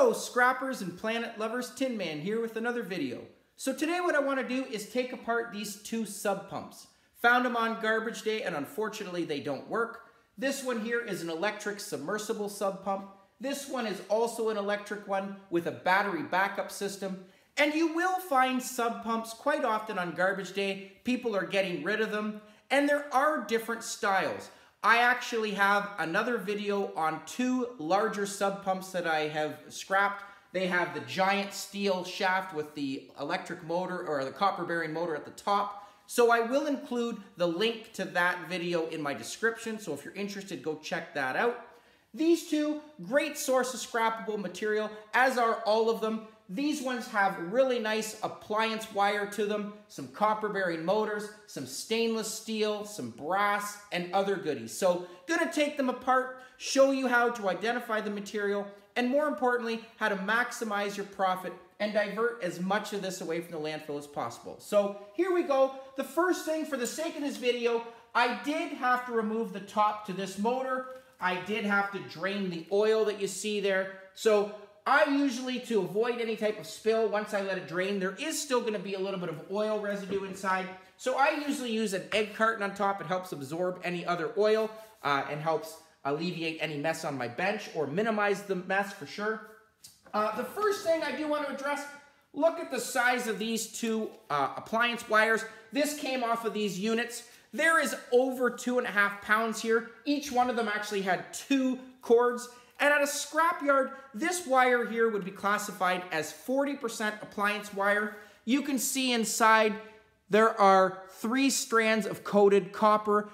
Hello scrappers and planet lovers, Tin Man here with another video. So today what I want to do is take apart these two sub pumps. Found them on garbage day and unfortunately they don't work. This one here is an electric submersible sub pump. This one is also an electric one with a battery backup system. And you will find sub pumps quite often on garbage day. People are getting rid of them and there are different styles. I actually have another video on two larger sub pumps that I have scrapped. They have the giant steel shaft with the electric motor or the copper bearing motor at the top. So I will include the link to that video in my description. So if you're interested, go check that out. These two, great source of scrappable material, as are all of them. These ones have really nice appliance wire to them, some copper bearing motors, some stainless steel, some brass, and other goodies. So gonna take them apart, show you how to identify the material, and more importantly, how to maximize your profit and divert as much of this away from the landfill as possible. So here we go. The first thing, for the sake of this video, I did have to remove the top to this motor. I did have to drain the oil that you see there. So I usually, to avoid any type of spill, once I let it drain, there is still going to be a little bit of oil residue inside. So I usually use an egg carton on top. It helps absorb any other oil and helps alleviate any mess on my bench or minimize the mess for sure. The first thing I do want to address, look at the size of these two appliance wires. This came off of these units. There is over 2.5 pounds here. Each one of them actually had 2 cords. And at a scrapyard, this wire here would be classified as 40% appliance wire. You can see inside there are 3 strands of coated copper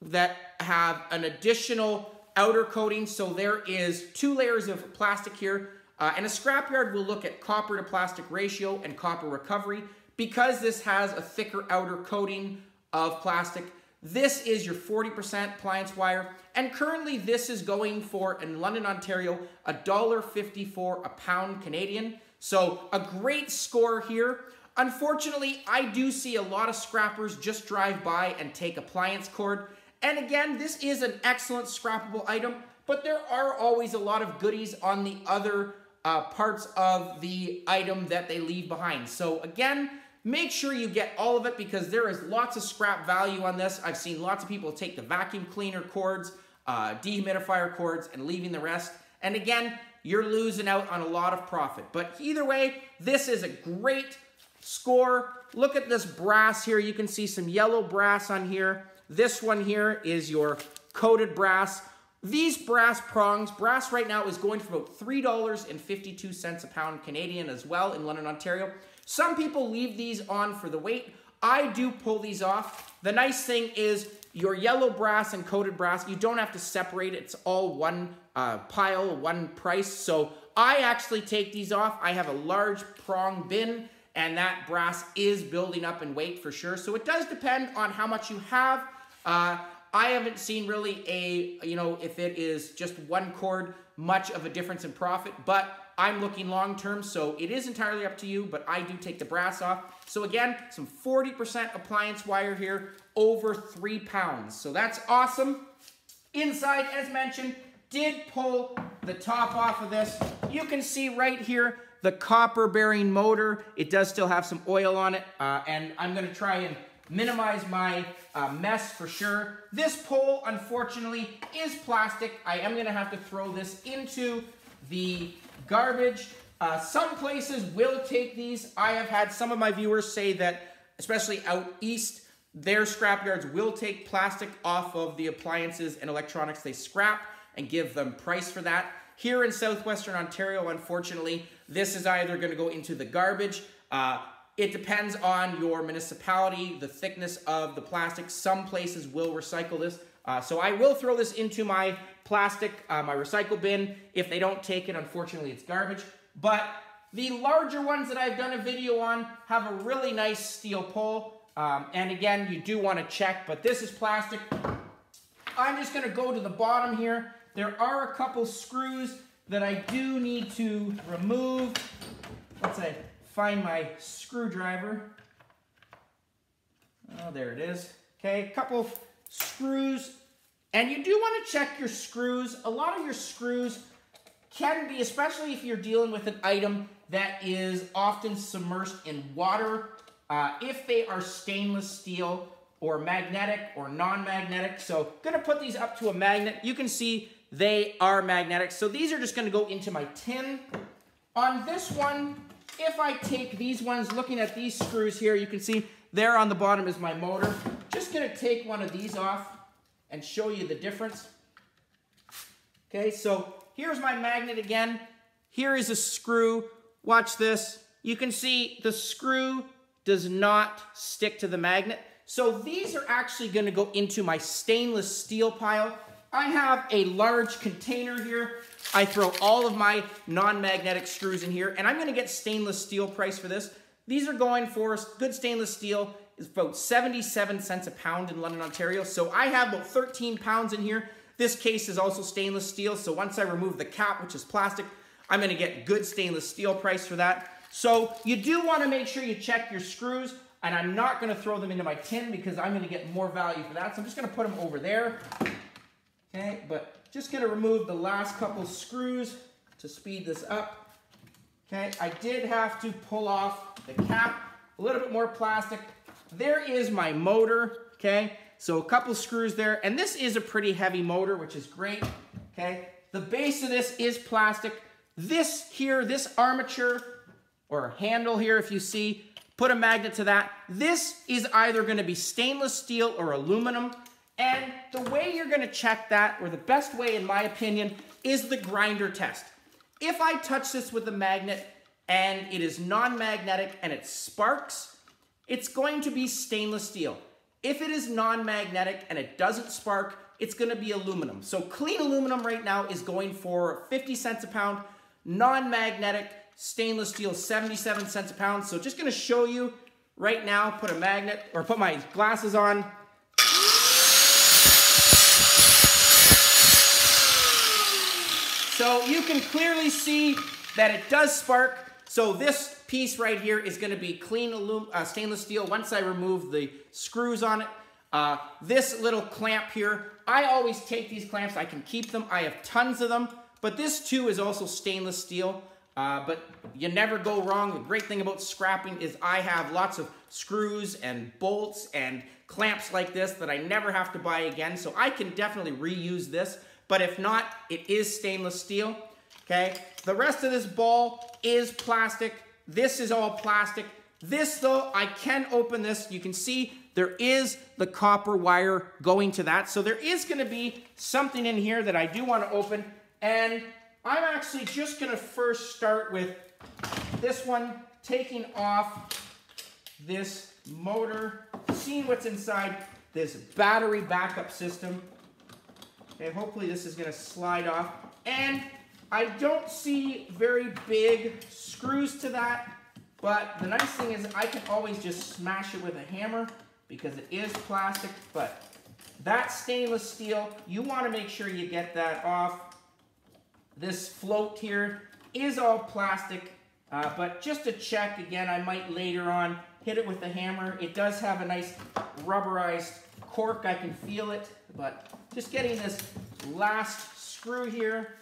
that have an additional outer coating. So there is 2 layers of plastic here. And a scrapyard will look at copper to plastic ratio and copper recovery. Because this has a thicker outer coating of plastic, this is your 40% appliance wire, and currently this is going for, in London, Ontario, $1.54 a pound Canadian. So a great score here. Unfortunately, I do see a lot of scrappers just drive by and take appliance cord. And again, this is an excellent scrappable item, but there are always a lot of goodies on the other parts of the item that they leave behind. So again, make sure you get all of it because there is lots of scrap value on this. I've seen lots of people take the vacuum cleaner cords, dehumidifier cords, and leaving the rest. And again, you're losing out on a lot of profit. But either way, this is a great score. Look at this brass here. You can see some yellow brass on here. This one here is your coated brass. These brass prongs, brass right now is going for about $3.52 a pound Canadian as well in London, Ontario. Some people leave these on for the weight. I do pull these off. The nice thing is your yellow brass and coated brass, you don't have to separate it. It's all one pile, one price. So I actually take these off. I have a large prong bin and that brass is building up in weight for sure. So it does depend on how much you have. I haven't seen really if it is just one cord, much of a difference in profit, but I'm looking long term, so it is entirely up to you, but I do take the brass off. So again, some 40% appliance wire here, over 3 pounds. So that's awesome. Inside, as mentioned, did pull the top off of this. You can see right here, the copper bearing motor. It does still have some oil on it, and I'm gonna try and minimize my mess for sure. This pole, unfortunately, is plastic. I am gonna have to throw this into the garbage. Some places will take these. I have had some of my viewers say that, especially out east, their scrapyards will take plastic off of the appliances and electronics they scrap and give them price for that. Here in southwestern Ontario, unfortunately, this is either gonna go into the garbage. It depends on your municipality, the thickness of the plastic. Some places will recycle this. So I will throw this into my plastic, my recycle bin. If they don't take it, unfortunately, it's garbage. But the larger ones that I've done a video on have a really nice steel pole. And again, you do want to check, but this is plastic. I'm just going to go to the bottom here. There are a couple screws that I do need to remove. Let's find my screwdriver. Oh, there it is. Okay, a couple screws. And you do want to check your screws. A lot of your screws can be, especially if you're dealing with an item that is often submersed in water, if they are stainless steel or magnetic or non-magnetic. So gonna put these up to a magnet. You can see they are magnetic. So these are just gonna go into my tin. On this one, if I take these ones, looking at these screws here, you can see there on the bottom is my motor. Just gonna take one of these off and show you the difference. Okay, so here's my magnet again. Here is a screw. Watch this. You can see the screw does not stick to the magnet. So these are actually gonna go into my stainless steel pile. I have a large container here. I throw all of my non-magnetic screws in here, and I'm gonna get stainless steel price for this. These are going for, good stainless steel is about 77 cents a pound in London, Ontario. So I have about 13 pounds in here. This case is also stainless steel, so once I remove the cap, which is plastic, I'm gonna get good stainless steel price for that. So you do wanna make sure you check your screws, and I'm not gonna throw them into my tin because I'm gonna get more value for that. So I'm just gonna put them over there. Okay, but just gonna remove the last couple screws to speed this up. Okay, I did have to pull off the cap, a little bit more plastic. There is my motor, okay? So a couple screws there, and this is a pretty heavy motor, which is great, okay? The base of this is plastic. This here, this armature, or handle here, if you see, put a magnet to that. This is either gonna be stainless steel or aluminum, and the way you're gonna check that, or the best way in my opinion, is the grinder test. If I touch this with a magnet and it is non-magnetic and it sparks, it's going to be stainless steel. If it is non-magnetic and it doesn't spark, it's gonna be aluminum. So clean aluminum right now is going for 50 cents a pound. Non-magnetic stainless steel, 77 cents a pound. So just gonna show you right now, put a magnet, or put my glasses on. So you can clearly see that it does spark. So this piece right here is gonna be clean stainless steel once I remove the screws on it. This little clamp here, I always take these clamps, I can keep them, I have tons of them, but this too is also stainless steel, but you never go wrong. The great thing about scrapping is I have lots of screws and bolts and clamps like this that I never have to buy again, so I can definitely reuse this. But if not, it is stainless steel, okay? The rest of this ball is plastic. This is all plastic. This though, I can open this. You can see there is the copper wire going to that. So there is gonna be something in here that I do wanna open. And I'm actually just gonna first start with this one, taking off this motor, seeing what's inside this battery backup system. Okay, hopefully this is gonna slide off. And I don't see very big screws to that, but the nice thing is I can always just smash it with a hammer because it is plastic, but that's stainless steel. You wanna make sure you get that off. This float here is all plastic, but just to check, again, I might later on hit it with a hammer. It does have a nice rubberized cork, I can feel it, but just getting this last screw here.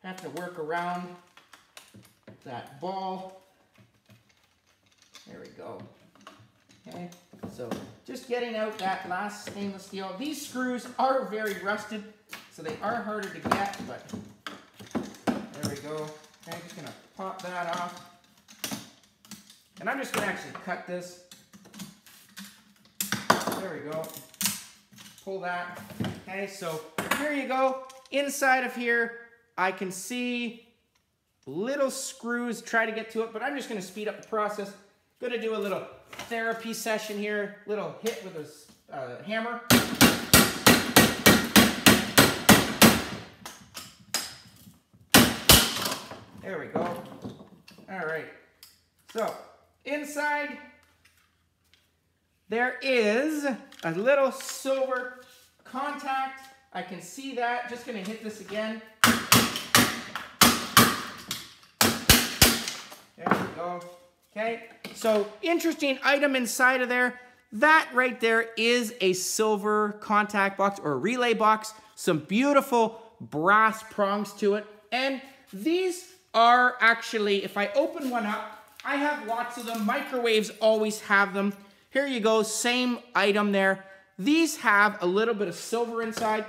Have to work around that ball. There we go. Okay, so just getting out that last stainless steel. These screws are very rusted, so they are harder to get, but there we go. Okay, just gonna pop that off. And I'm just gonna actually cut this. There we go. Pull that. Okay, so here you go. Inside of here, I can see little screws, try to get to it, but I'm just gonna speed up the process. Gonna do a little therapy session here, little hit with a hammer. There we go. All right, so inside, there is a little silver contact. I can see that. Just gonna hit this again. There we go. Okay, so interesting item inside of there. That right there is a silver contact box or relay box. Some beautiful brass prongs to it. And these are actually, if I open one up, I have lots of them. Microwaves always have them. Here you go, same item there. These have a little bit of silver inside.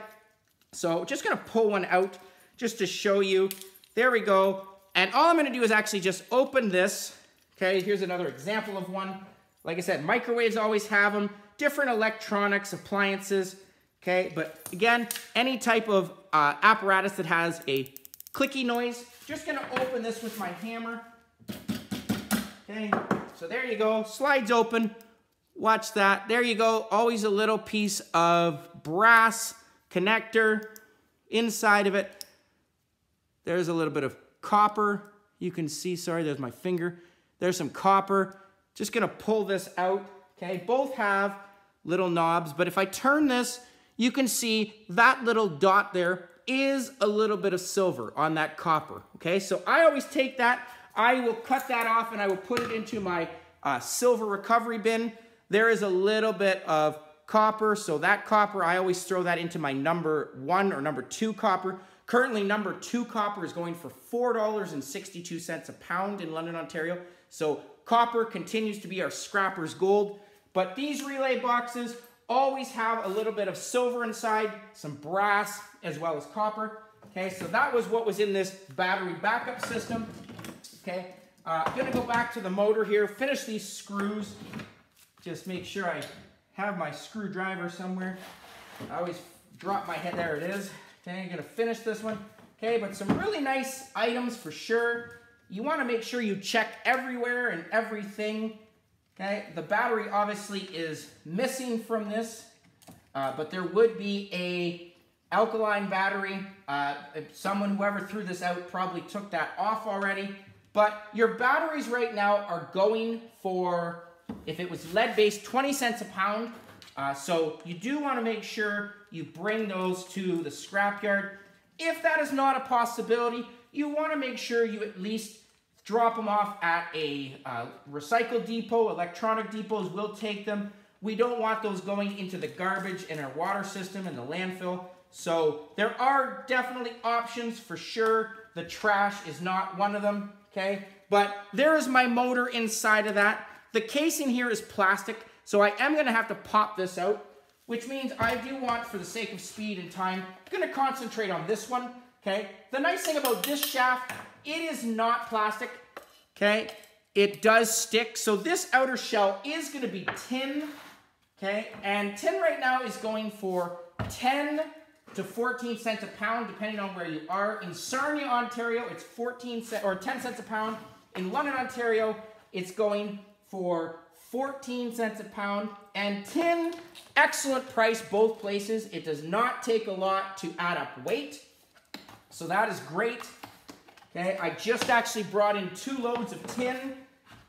So just gonna pull one out just to show you. There we go. And all I'm gonna do is actually just open this. Okay, here's another example of one. Like I said, microwaves always have them. Different electronics, appliances. Okay, but again, any type of apparatus that has a clicky noise. Just gonna open this with my hammer. Okay, so there you go, slides open. Watch that, there you go. Always a little piece of brass connector inside of it. There's a little bit of copper. You can see, sorry, there's my finger. There's some copper. Just gonna pull this out, okay? Both have little knobs, but if I turn this, you can see that little dot there is a little bit of silver on that copper, okay? So I always take that, I will cut that off and I will put it into my silver recovery bin. There is a little bit of copper, so that copper, I always throw that into my number 1 or number 2 copper. Currently, number 2 copper is going for $4.62 a pound in London, Ontario. So copper continues to be our scrapper's gold. But these relay boxes always have a little bit of silver inside, some brass, as well as copper. Okay, so that was what was in this battery backup system. Okay, I'm gonna go back to the motor here, finish these screws. Just make sure I have my screwdriver somewhere. I always drop my head, there it is. Okay, I'm gonna finish this one. Okay, but some really nice items for sure. You wanna make sure you check everywhere and everything. Okay, the battery obviously is missing from this, but there would be a alkaline battery. Whoever threw this out probably took that off already. But your batteries right now are going for, if it was lead-based, 20 cents a pound. So you do want to make sure you bring those to the scrapyard. If that is not a possibility, you want to make sure you at least drop them off at a recycle depot. Electronic depots will take them. We don't want those going into the garbage in our water system and the landfill. So there are definitely options for sure. The trash is not one of them, okay? But there is my motor inside of that. The casing here is plastic, so I am gonna have to pop this out, which means I do want, for the sake of speed and time, I'm gonna concentrate on this one, okay? The nice thing about this shaft, it is not plastic, okay? It does stick, so this outer shell is gonna be tin, okay? And tin right now is going for 10 to 14 cents a pound, depending on where you are. In Sarnia, Ontario, it's 10 cents a pound. In London, Ontario, it's going for 14 cents a pound. And tin, excellent price both places. It does not take a lot to add up weight, so that is great. Okay, I just actually brought in 2 loads of tin.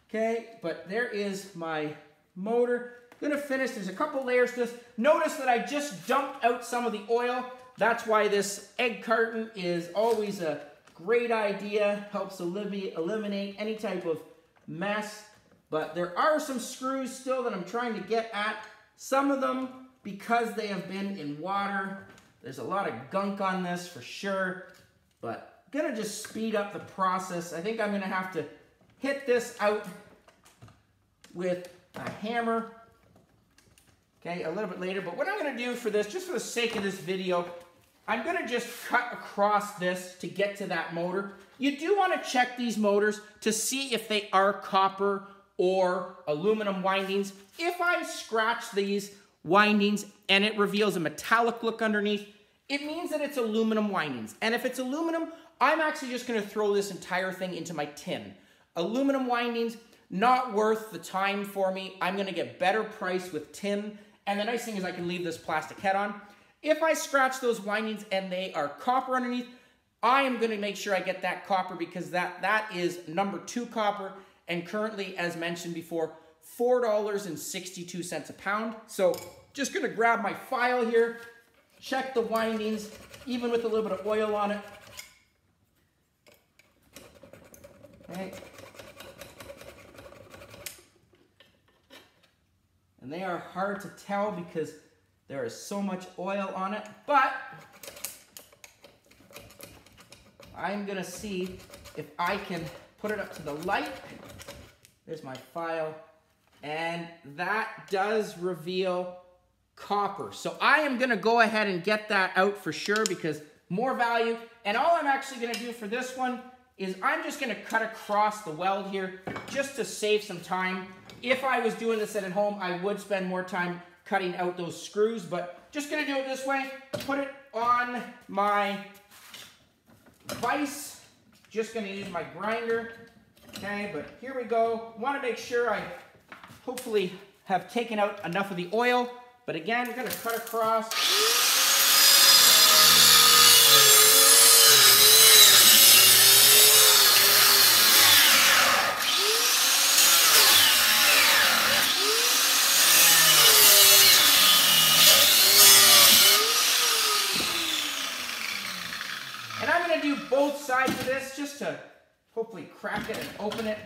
Okay, but there is my motor. Gonna finish, there's a couple layers to this. Notice that I just dumped out some of the oil. That's why this egg carton is always a great idea. Helps eliminate any type of mess. But there are some screws still that I'm trying to get at. Some of them, because they have been in water, there's a lot of gunk on this for sure. But I'm gonna just speed up the process. I think I'm gonna have to hit this out with a hammer. Okay, a little bit later, but what I'm gonna do for this, just for the sake of this video, I'm gonna just cut across this to get to that motor. You do wanna check these motors to see if they are copper or aluminum windings. If I scratch these windings and it reveals a metallic look underneath, it means that it's aluminum windings. And if it's aluminum, I'm actually just gonna throw this entire thing into my tin. Aluminum windings, not worth the time for me. I'm gonna get better price with tin. And the nice thing is I can leave this plastic head on. If I scratch those windings and they are copper underneath, I am gonna make sure I get that copper because that is number 2 copper. And currently, as mentioned before, $4.62 a pound. So just gonna grab my file here, check the windings, even with a little bit of oil on it. Okay. And they are hard to tell because there is so much oil on it, but I'm gonna see if I can put it up to the light. There's my file, and that does reveal copper. So I am gonna go ahead and get that out for sure because more value. And all I'm actually gonna do for this one is I'm just gonna cut across the weld here just to save some time. If I was doing this at home, I would spend more time cutting out those screws, but just gonna do it this way. Put it on my vise. Just gonna use my grinder. Okay, but here we go. Want to make sure I hopefully have taken out enough of the oil. But again, I'm gonna cut across. And I'm gonna do both sides of this just to hopefully crack it and open it.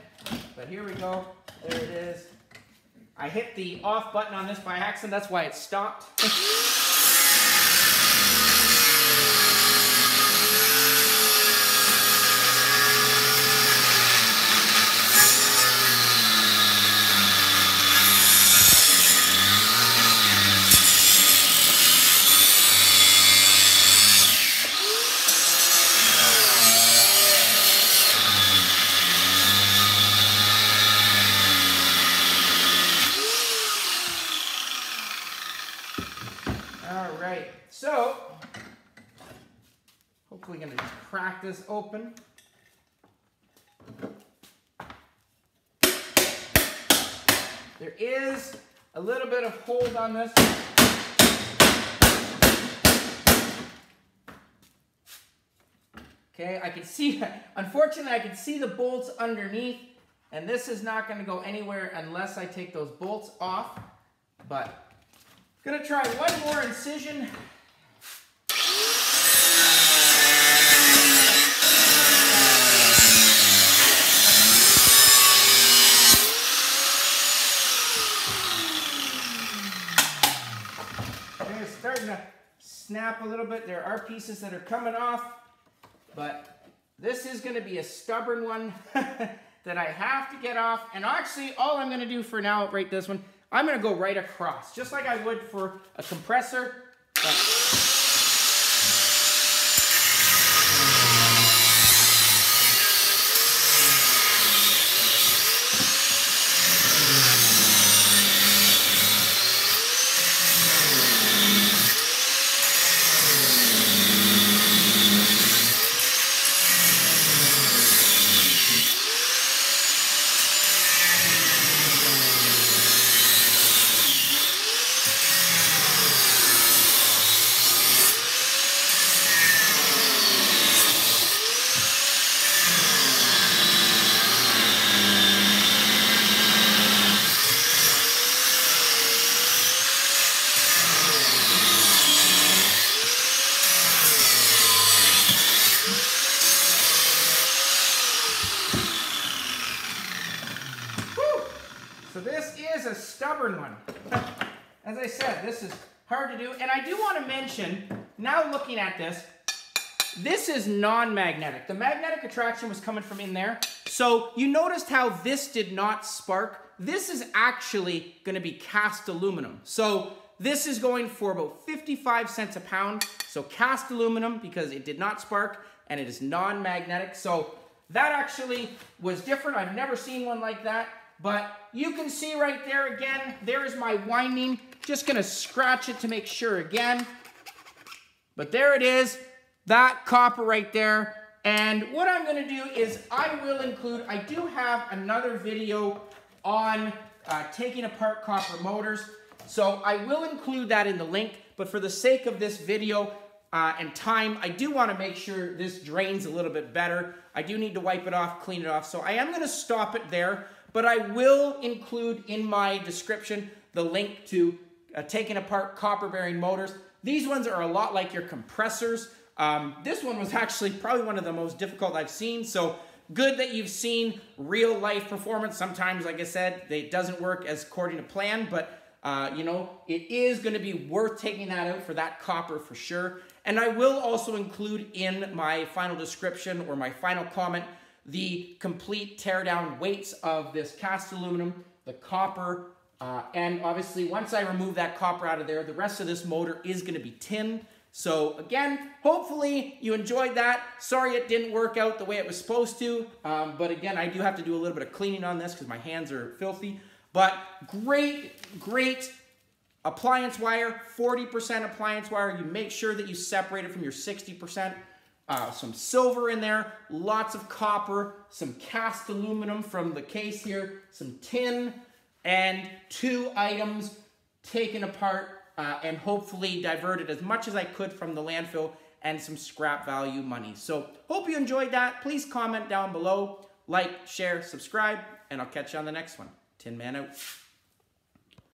But here we go. There it is. I hit the off button on this by accident. That's why it stopped. Alright, so hopefully going to just crack this open. There is a little bit of hold on this. Okay, I can see, unfortunately I can see the bolts underneath, and this is not going to go anywhere unless I take those bolts off, but gonna try one more incision. Okay, it's starting to snap a little bit. There are pieces that are coming off, but this is gonna be a stubborn one that I have to get off. And actually, all I'm gonna do for now, right this one, I'm gonna go right across, just like I would for a compressor. So this is a stubborn one. As I said, this is hard to do. And I do want to mention, now looking at this, this is non-magnetic. The magnetic attraction was coming from in there. So you noticed how this did not spark. This is actually going to be cast aluminum. So this is going for about 55 cents a pound. So cast aluminum, because it did not spark and it is non-magnetic. So that actually was different. I've never seen one like that. But you can see right there again, there is my winding. Just gonna scratch it to make sure again. But there it is, that copper right there. And what I'm gonna do is I will include, I do have another video on taking apart copper motors. So I will include that in the link, but for the sake of this video and time, I do wanna make sure this drains a little bit better. I do need to wipe it off, clean it off. So I am gonna stop it there. But I will include in my description the link to taking apart copper bearing motors. These ones are a lot like your compressors. This one was actually probably one of the most difficult I've seen. So good that you've seen real life performance. Sometimes, like I said, it doesn't work as according to plan, but You know, it is going to be worth taking that out for that copper for sure. And I will also include in my final description or my final comment the complete teardown weights of this cast aluminum, the copper, and obviously once I remove that copper out of there, the rest of this motor is going to be tin. So again, hopefully you enjoyed that. Sorry it didn't work out the way it was supposed to, but again, I do have to do a little bit of cleaning on this because my hands are filthy. But great appliance wire, 40% appliance wire. You make sure that you separate it from your 60%. Some silver in there, lots of copper, some cast aluminum from the case here, some tin, and 2 items taken apart and hopefully diverted as much as I could from the landfill and some scrap value money. So hope you enjoyed that. Please comment down below, like, share, subscribe, and I'll catch you on the next one. Tin Man out.